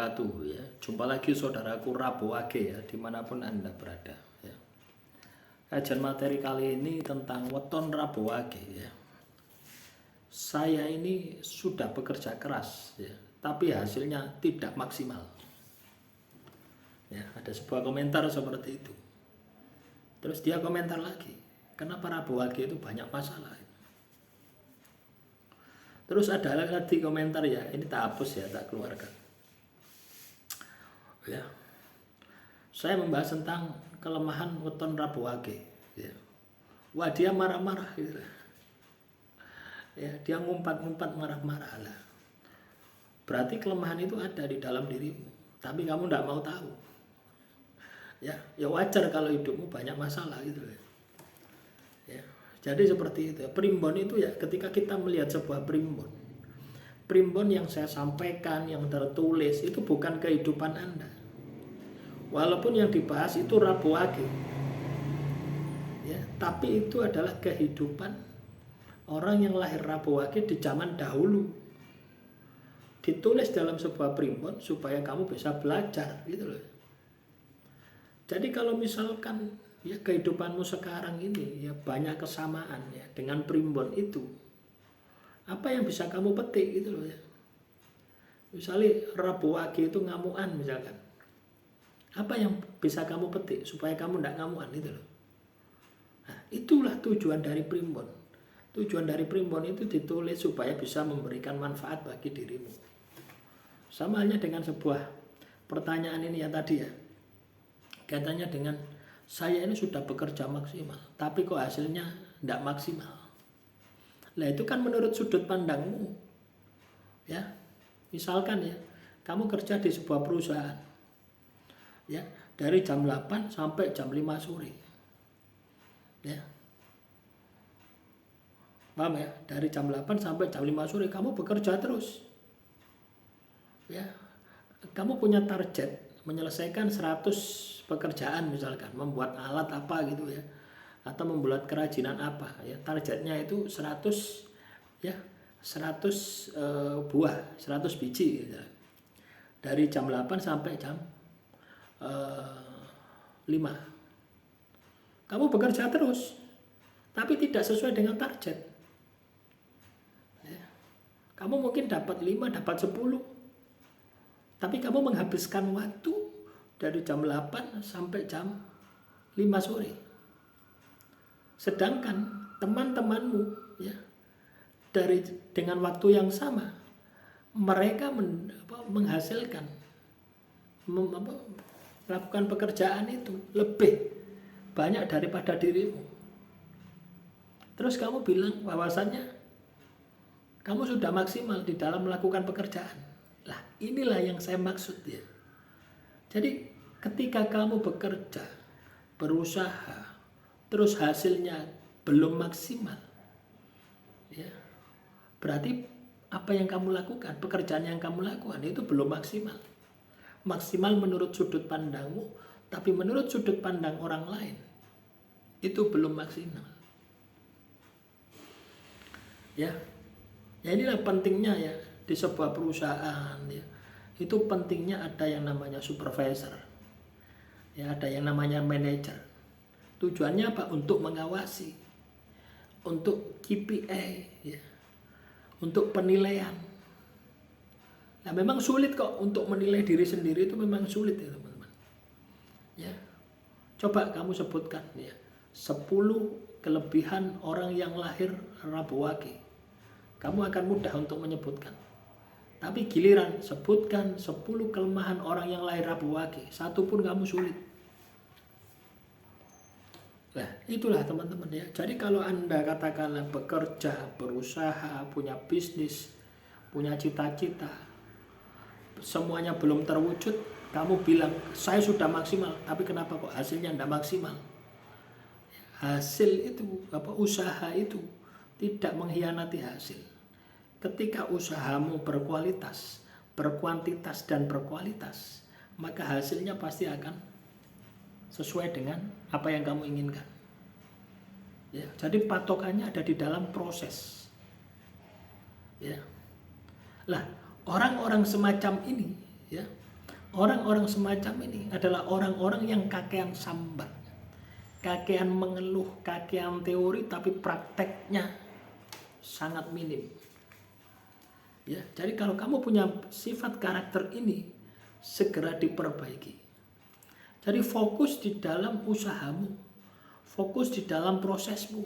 wabarakatuh ya. Jumpa lagi saudaraku Rabu Wage ya, dimanapun Anda berada ya. Kajian materi kali ini tentang weton Rabu Wage ya. Saya ini sudah bekerja keras ya, tapi hasilnya tidak maksimal. Ya, ada sebuah komentar seperti itu. Terus dia komentar lagi, kenapa Rabu Wage itu banyak masalah. Terus ada lagi komentar ya, ini tak hapus ya, tak keluarkan. Ya, saya membahas tentang kelemahan weton Rabu Wage. Ya. Wah, dia marah-marah gitu. Ya, dia ngumpat-ngumpat marah-marah lah. Berarti kelemahan itu ada di dalam dirimu, tapi kamu tidak mau tahu. Ya wajar kalau hidupmu banyak masalah gitu ya. Ya. Jadi seperti itu. Primbon itu ya, ketika kita melihat sebuah primbon yang saya sampaikan, yang tertulis itu bukan kehidupan Anda. Walaupun yang dibahas itu Rabu Wage, ya, tapi itu adalah kehidupan orang yang lahir Rabu Wage di zaman dahulu. Ditulis dalam sebuah primbon supaya kamu bisa belajar gitu loh. Jadi kalau misalkan ya kehidupanmu sekarang ini ya banyak kesamaan ya dengan primbon itu, apa yang bisa kamu petik gitu loh ya. Misalnya Rabu Wage itu ngamuan misalkan, apa yang bisa kamu petik supaya kamu tidak ngamuan gitu loh. Nah, itulah tujuan dari primbon. Tujuan dari primbon itu ditulis supaya bisa memberikan manfaat bagi dirimu. Sama halnya dengan sebuah pertanyaan ini ya tadi ya, katanya dengan saya ini sudah bekerja maksimal, tapi kok hasilnya tidak maksimal. Nah itu kan menurut sudut pandangmu. Ya, misalkan ya, kamu kerja di sebuah perusahaan, ya dari jam 8 sampai jam 5 sore. Ya, paham ya? Dari jam 8 sampai jam 5 sore kamu bekerja terus. Ya, kamu punya target menyelesaikan 100 pekerjaan misalkan, membuat alat apa gitu ya, atau membuat kerajinan apa ya, targetnya itu 100 ya, 100 buah, 100 biji gitu. Dari jam 8 sampai jam 5 kamu bekerja terus tapi tidak sesuai dengan target ya. Kamu mungkin dapat 5, dapat 10, tapi kamu menghabiskan waktu dari jam 8 sampai jam 5 sore. Sedangkan teman-temanmu ya, dengan waktu yang sama mereka menghasilkan melakukan pekerjaan itu lebih banyak daripada dirimu. Terus kamu bilang bahwasannya kamu sudah maksimal di dalam melakukan pekerjaan. Lah, inilah yang saya maksud ya. Jadi ketika kamu bekerja, berusaha, terus hasilnya belum maksimal, ya, berarti apa yang kamu lakukan, pekerjaan yang kamu lakukan itu belum maksimal. Maksimal menurut sudut pandangmu, tapi menurut sudut pandang orang lain itu belum maksimal. Ya, inilah pentingnya ya di sebuah perusahaan ya. Itu pentingnya ada yang namanya supervisor, ya ada yang namanya manajer. Tujuannya apa? Untuk mengawasi, untuk KPI, ya, untuk penilaian. Nah memang sulit kok untuk menilai diri sendiri, itu memang sulit ya teman-teman. Ya, coba kamu sebutkan ya 10 kelebihan orang yang lahir Rabu Wage. Kamu akan mudah untuk menyebutkan. Tapi giliran sebutkan 10 kelemahan orang yang lahir Rabu Wage, satu pun kamu sulit. Nah itulah teman-teman ya. Jadi kalau Anda katakanlah bekerja, berusaha, punya bisnis, punya cita-cita, semuanya belum terwujud, kamu bilang saya sudah maksimal, tapi kenapa kok hasilnya tidak maksimal? Hasil itu, usaha itu tidak mengkhianati hasil. Ketika usahamu berkualitas, berkuantitas dan berkualitas, maka hasilnya pasti akan sesuai dengan apa yang kamu inginkan. Ya, jadi patokannya ada di dalam proses. Ya. Lah, orang-orang semacam ini, ya, orang-orang semacam ini adalah orang-orang yang kakean sambat, kakean mengeluh, kakean teori, tapi prakteknya sangat minim. Ya, jadi kalau kamu punya sifat karakter ini, segera diperbaiki. Jadi fokus di dalam usahamu, fokus di dalam prosesmu.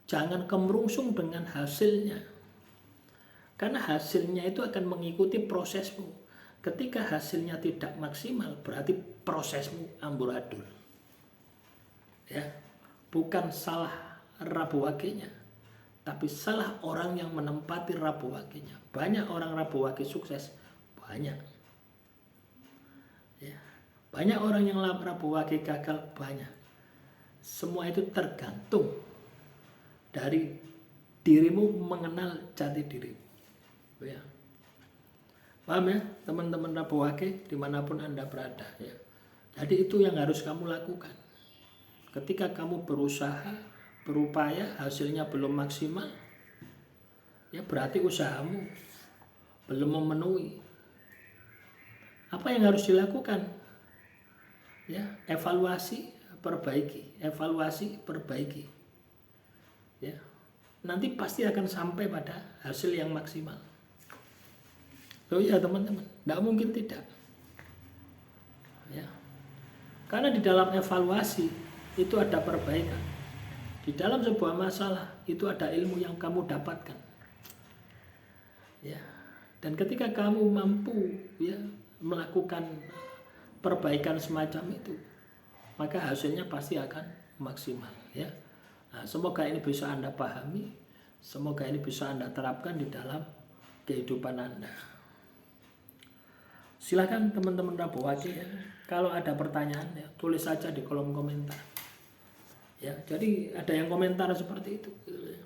Jangan kemerungsung dengan hasilnya. Karena hasilnya itu akan mengikuti prosesmu. Ketika hasilnya tidak maksimal, berarti prosesmu amburadul. Ya, bukan salah Rabuwagenya, tapi salah orang yang menempati Rabuwagenya. Banyak orang Rabuwage sukses, banyak. Ya, banyak orang yang Rabuwage gagal, banyak. Semua itu tergantung dari dirimu mengenal jati dirimu. Ya. Paham ya teman-teman Rabuwage dimanapun Anda berada ya. Jadi itu yang harus kamu lakukan. Ketika kamu berusaha, berupaya, hasilnya belum maksimal, ya berarti usahamu belum memenuhi. Apa yang harus dilakukan? Ya, evaluasi, perbaiki, evaluasi, perbaiki. Ya, nanti pasti akan sampai pada hasil yang maksimal. Oh ya teman-teman, tidak mungkin tidak. Ya, karena di dalam evaluasi itu ada perbaikan. Di dalam sebuah masalah itu ada ilmu yang kamu dapatkan. Ya, dan ketika kamu mampu ya melakukan perbaikan semacam itu, maka hasilnya pasti akan maksimal. Ya, nah, semoga ini bisa Anda pahami, semoga ini bisa Anda terapkan di dalam kehidupan Anda. Silakan teman-teman Rabuwage ya. Kalau ada pertanyaan ya, tulis saja di kolom komentar. Ya, jadi ada yang komentar seperti itu. Ya,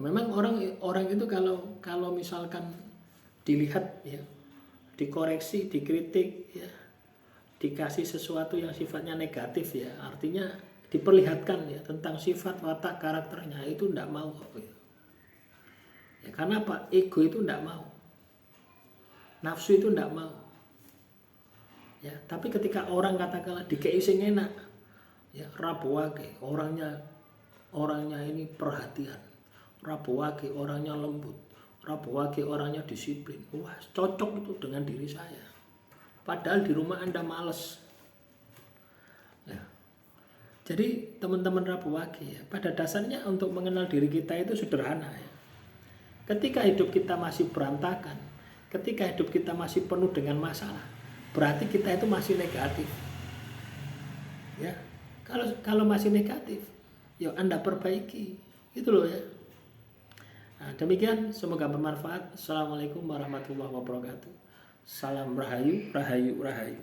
memang orang itu kalau misalkan dilihat ya, dikoreksi, dikritik ya, dikasih sesuatu yang sifatnya negatif ya, artinya diperlihatkan ya tentang sifat watak karakternya, itu tidak mau. Ya, karena apa? Ego itu tidak mau, nafsu itu tidak mau. Ya, tapi ketika orang katakanlah dikei sing enak, ya Rabuwage orangnya ini perhatian, Rabuwage orangnya lembut, Rabuwage orangnya disiplin. Wah, cocok itu dengan diri saya. Padahal di rumah Anda males. Ya. Jadi teman-teman Rabuwage ya, pada dasarnya untuk mengenal diri kita itu sederhana ya. Ketika hidup kita masih berantakan, ketika hidup kita masih penuh dengan masalah, berarti kita itu masih negatif. Ya, kalau masih negatif, yuk Anda perbaiki, itu loh ya. Nah, demikian, semoga bermanfaat. Assalamualaikum warahmatullahi wabarakatuh. Salam rahayu, rahayu, rahayu.